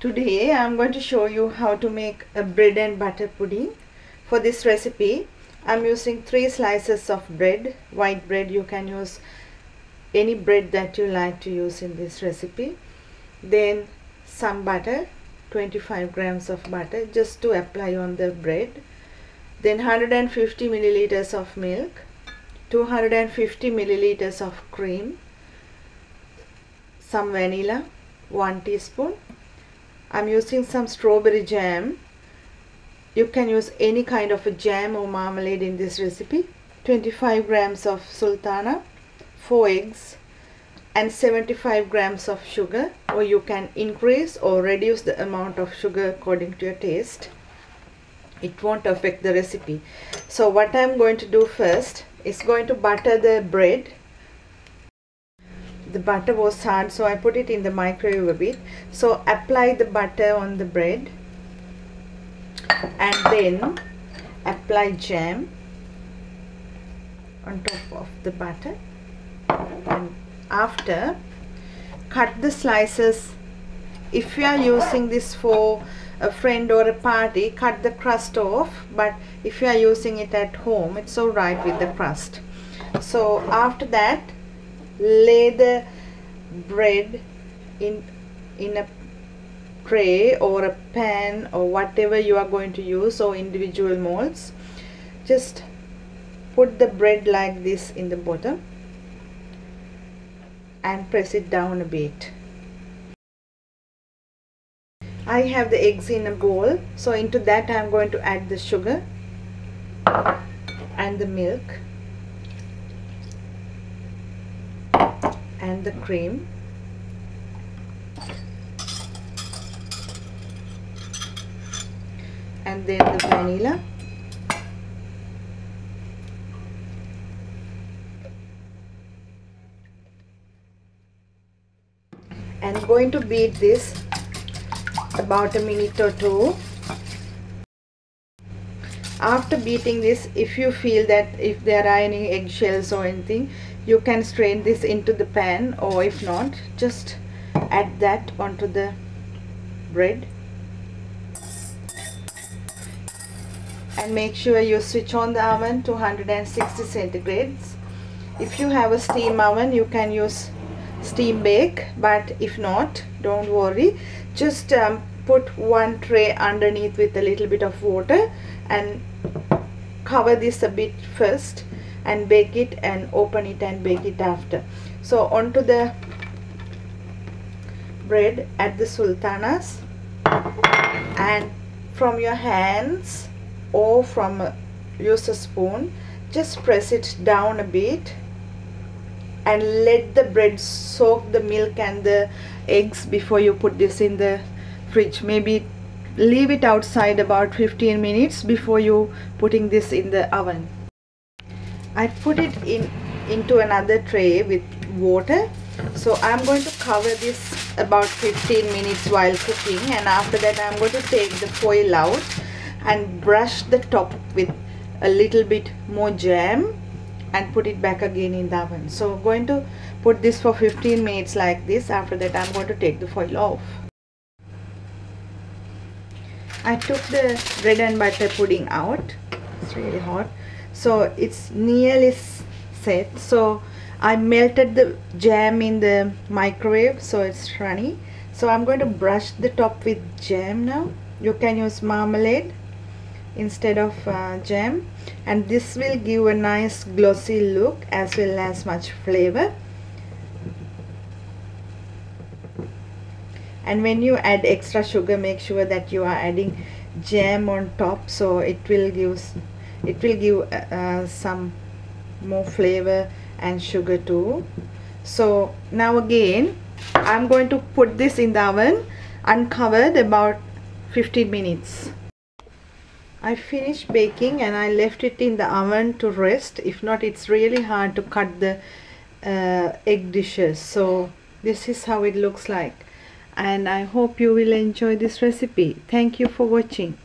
Today I am going to show you how to make a bread and butter pudding. For this recipe I am using 3 slices of bread, white bread. You can use any bread that you like to use in this recipe. Then some butter, 25 grams of butter just to apply on the bread. Then 150 milliliters of milk, 250 milliliters of cream, some vanilla, 1 teaspoon. I'm using some strawberry jam. You can use any kind of a jam or marmalade in this recipe. 25 grams of sultana, 4 eggs, and 75 grams of sugar, or you can increase or reduce the amount of sugar according to your taste. It won't affect the recipe. So what I'm going to do first is going to butter the bread. The butter was hard, so I put it in the microwave a bit. So apply the butter on the bread and then apply jam on top of the butter, and after cut the slices. If you are using this for a friend or a party, cut the crust off, but if you are using it at home, it's alright with the crust. So after that, lay the bread in a tray or a pan or whatever you are going to use, or individual molds. Just put the bread like this in the bottom and press it down a bit. I have the eggs in a bowl, so into that I am going to add the sugar and the milk and the cream, and then the vanilla, and going to beat this about a minute or two. After beating this, if you feel that if there are any eggshells or anything, you can strain this into the pan, or if not, just add that onto the bread. And make sure you switch on the oven to 160 centigrades. If you have a steam oven, you can use steam bake, but if not, don't worry. Just put one tray underneath with a little bit of water and cover this a bit first and bake it, and open it and bake it after. So onto the bread, add the sultanas, and from your hands or use a spoon, just press it down a bit and let the bread soak the milk and the eggs before you put this in the fridge. Maybe leave it outside about 15 minutes before you putting this in the oven. I put it into another tray with water, so I'm going to cover this about 15 minutes while cooking, and after that I'm going to take the foil out and brush the top with a little bit more jam and put it back again in the oven. So I'm going to put this for 15 minutes like this. After that I'm going to take the foil off. I took the bread and butter pudding out. It's really hot, so it's nearly set. So I melted the jam in the microwave, so it's runny. So I'm going to brush the top with jam now. You can use marmalade instead of jam, and this will give a nice glossy look as well as much flavor. And when you add extra sugar, make sure that you are adding jam on top, so it will give some more flavor and sugar too. So now again I'm going to put this in the oven uncovered about 15 minutes. I finished baking and I left it in the oven to rest. If not, it's really hard to cut the egg dishes. So this is how it looks like, and I hope you will enjoy this recipe. Thank you for watching.